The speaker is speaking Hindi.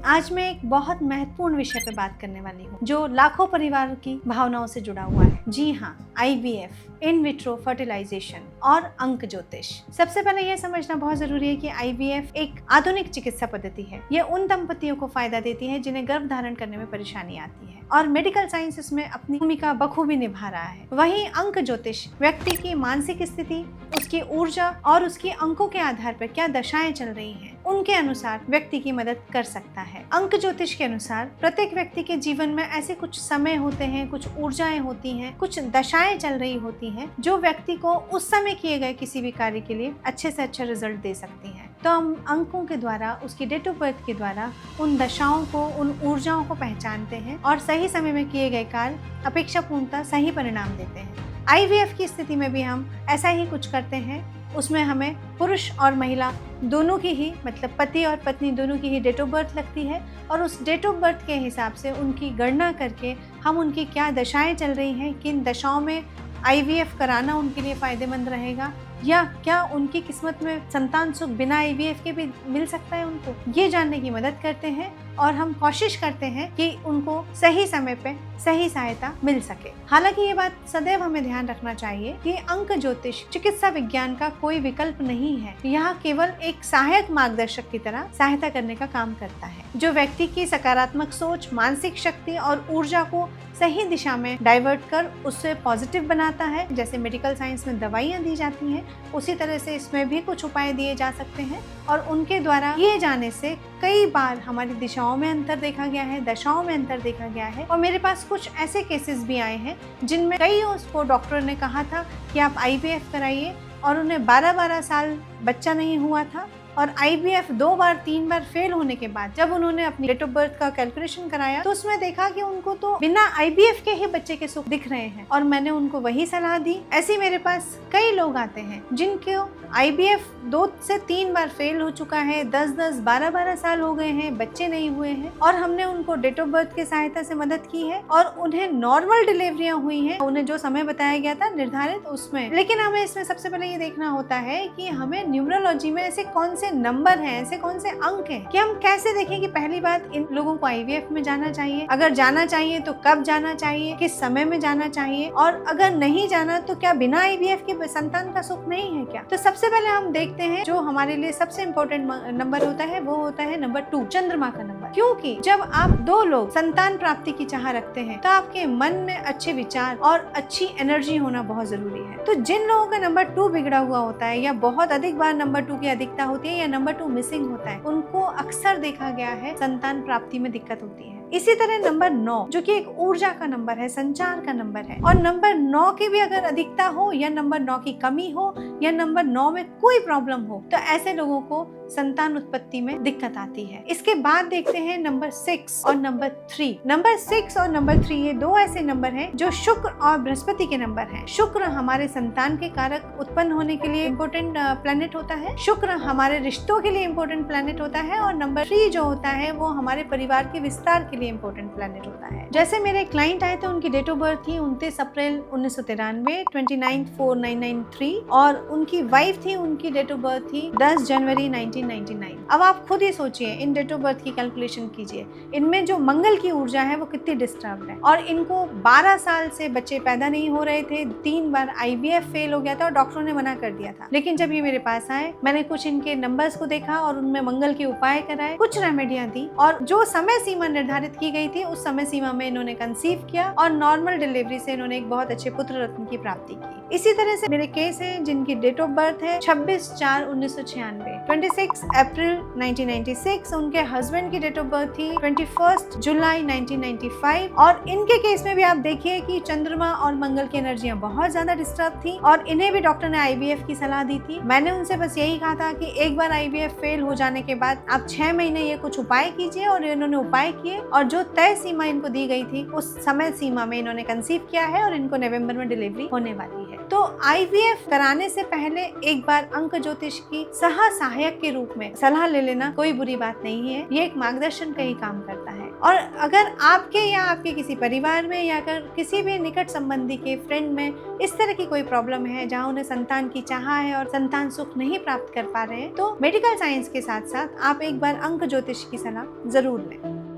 आज मैं एक बहुत महत्वपूर्ण विषय पे बात करने वाली हूँ जो लाखों परिवारों की भावनाओं से जुड़ा हुआ है। जी हाँ, IVF, इन विट्रो फर्टिलाइजेशन और अंक ज्योतिष। सबसे पहले यह समझना बहुत जरूरी है कि IVF एक आधुनिक चिकित्सा पद्धति है। यह उन दंपतियों को फायदा देती है जिन्हें गर्भ धारण करने में परेशानी आती है और मेडिकल साइंस इसमें अपनी भूमिका बखूबी निभा रहा है। वहीं अंक ज्योतिष व्यक्ति की मानसिक स्थिति, उसकी ऊर्जा और उसकी अंकों के आधार पर क्या दशाएं चल रही हैं, उनके अनुसार व्यक्ति की मदद कर सकता है। अंक ज्योतिष के अनुसार प्रत्येक व्यक्ति के जीवन में ऐसे कुछ समय होते हैं, कुछ ऊर्जाएं होती हैं, कुछ दशाएं चल रही होती हैं जो व्यक्ति को उस समय किए गए किसी भी कार्य के लिए अच्छे से अच्छा रिजल्ट दे सकती हैं। तो हम अंकों के द्वारा, उसकी डेट ऑफ बर्थ के द्वारा उन दशाओं को, उन ऊर्जाओं को पहचानते हैं और सही समय में किए गए कार्य अपेक्षापूर्णतः सही परिणाम देते हैं। IVF की स्थिति में भी हम ऐसा ही कुछ करते हैं। उसमें हमें पुरुष और महिला दोनों की ही, मतलब पति और पत्नी दोनों की ही डेट ऑफ बर्थ लगती है और उस डेट ऑफ बर्थ के हिसाब से उनकी गणना करके हम उनकी क्या दशाएं चल रही हैं, किन दशाओं में IVF कराना उनके लिए फ़ायदेमंद रहेगा या क्या उनकी किस्मत में संतान सुख बिना IVF के भी मिल सकता है उनको, ये जानने की मदद करते हैं और हम कोशिश करते हैं कि उनको सही समय पे सही सहायता मिल सके। हालांकि ये बात सदैव हमें ध्यान रखना चाहिए कि अंक ज्योतिष चिकित्सा विज्ञान का कोई विकल्प नहीं है। यह केवल एक सहायक मार्गदर्शक की तरह सहायता करने का काम करता है, जो व्यक्ति की सकारात्मक सोच, मानसिक शक्ति और ऊर्जा को सही दिशा में डाइवर्ट कर उससे पॉजिटिव बनाता है। जैसे मेडिकल साइंस में दवाइयाँ दी जाती हैं, उसी तरह से इसमें भी कुछ उपाय दिए जा सकते हैं और उनके द्वारा किए जाने से कई बार हमारी दिशाओं में अंतर देखा गया है, दशाओं में अंतर देखा गया है। और मेरे पास कुछ ऐसे केसेस भी आए हैं जिनमें कई उसको डॉक्टर ने कहा था कि आप IVF कराइए और उन्हें 12-12 साल बच्चा नहीं हुआ था और IVF 2 बार 3 बार फेल होने के बाद जब उन्होंने अपनी डेट ऑफ बर्थ का कैलकुलेशन कराया तो उसमें देखा कि उनको तो बिना IVF के ही बच्चे के सुख दिख रहे हैं और मैंने उनको वही सलाह दी। ऐसे मेरे पास कई लोग आते हैं जिनको IVF 2 से 3 बार फेल हो चुका है, 10-10, 12-12 साल हो गए हैं, बच्चे नहीं हुए हैं और हमने उनको डेट ऑफ बर्थ की सहायता से मदद की है और उन्हें नॉर्मल डिलीवरियां हुई हैं, उन्हें जो समय बताया गया था निर्धारित उसमें। लेकिन हमें इसमें सबसे पहले ये देखना होता है कि हमें न्यूमरोलॉजी में ऐसे कौन से नंबर हैं, ऐसे कौन से अंक हैं कि हम कैसे देखें कि पहली बात इन लोगों को IVF में जाना चाहिए, अगर जाना चाहिए तो कब जाना चाहिए, किस समय में जाना चाहिए और अगर नहीं जाना तो क्या बिना IVF के संतान का सुख नहीं है क्या। तो सबसे पहले हम देखते हैं जो हमारे लिए सबसे इम्पोर्टेंट नंबर होता है वो होता है नंबर 2, चंद्रमा का नंबर। क्योंकि जब आप 2 लोग संतान प्राप्ति की चाह रखते हैं तो आपके मन में अच्छे विचार और अच्छी एनर्जी होना बहुत जरूरी है। तो जिन लोगों का नंबर 2 बिगड़ा हुआ होता है या बहुत अधिक बार नंबर 2 की अधिकता होती है या नंबर 2 मिसिंग होता है, उनको अक्सर देखा गया है संतान प्राप्ति में दिक्कत होती है। इसी तरह नंबर 9 जो कि एक ऊर्जा का नंबर है, संचार का नंबर है, और नंबर 9 की भी अगर अधिकता हो या नंबर 9 की कमी हो या नंबर 9 में कोई प्रॉब्लम हो तो ऐसे लोगों को संतान उत्पत्ति में दिक्कत आती है। इसके बाद देखते हैं नंबर 6 और नंबर 3। नंबर 6 और नंबर 3 ये 2 ऐसे नंबर हैं जो शुक्र और बृहस्पति के नंबर हैं। शुक्र हमारे संतान के कारक उत्पन्न होने के लिए इम्पोर्टेंट प्लैनेट होता है, शुक्र हमारे रिश्तों के लिए इम्पोर्टेंट प्लैनेट होता है और नंबर 3 जो होता है वो हमारे परिवार के विस्तार के लिए इम्पोर्टेंट प्लैनेट होता है। जैसे मेरे क्लाइंट आए थे, उनकी डेट ऑफ बर्थ थी 29 अप्रैल 1993, 29/4/993 और उनकी वाइफ थी, उनकी डेट ऑफ बर्थ थी 10 जनवरी 1999। अब आप खुद ही सोचिए, इन डेट ऑफ बर्थ की कैलकुलेशन कीजिए, इनमें जो मंगल की ऊर्जा है वो कितनी डिस्टर्ब है और इनको 12 साल से बच्चे पैदा नहीं हो रहे थे, 3 बार IVF फेल हो गया था और डॉक्टरों ने मना कर दिया था। लेकिन जब ये मेरे पास आए, मैंने कुछ इनके नंबर्स को देखा और उनमें मंगल के उपाय कराए, कुछ रेमेडियां दी और जो समय सीमा निर्धारित की गई थी उस समय सीमा में इन्होंने कंसीव किया और नॉर्मल डिलीवरी से इन्होंने एक बहुत अच्छे पुत्र रत्न की प्राप्ति की। इसी तरह से मेरे केस हैं जिनकी डेट ऑफ बर्थ है 26/4/1996, 26 अप्रैल 1996, उनके हस्बैंड की डेट ऑफ बर्थ थी 21 जुलाई 1995 और इनके केस में भी आप देखिए कि चंद्रमा और मंगल की एनर्जियां बहुत ज्यादा डिस्टर्ब थी और इन्हें भी डॉक्टर ने IVF की सलाह दी थी। मैंने उनसे बस यही कहा था कि एक बार IVF फेल हो जाने के बाद आप 6 महीने ये कुछ उपाय कीजिए और इन्होंने उपाय किए और जो तय सीमा इनको दी गई थी उस समय सीमा में इन्होंने कंसीव किया है और इनको नवंबर में डिलीवरी होने वाली है। तो IVF कराने से पहले एक बार अंक ज्योतिष की सहायक के रूप में सलाह ले लेना कोई बुरी बात नहीं है, ये एक मार्गदर्शन का ही काम करता है। और अगर आपके या आपके किसी परिवार में या अगर किसी भी निकट संबंधी के फ्रेंड में इस तरह की कोई प्रॉब्लम है जहाँ उन्हें संतान की चाह है और संतान सुख नहीं प्राप्त कर पा रहे हैं, तो मेडिकल साइंस के साथ साथ आप एक बार अंक ज्योतिष की सलाह जरूर लें।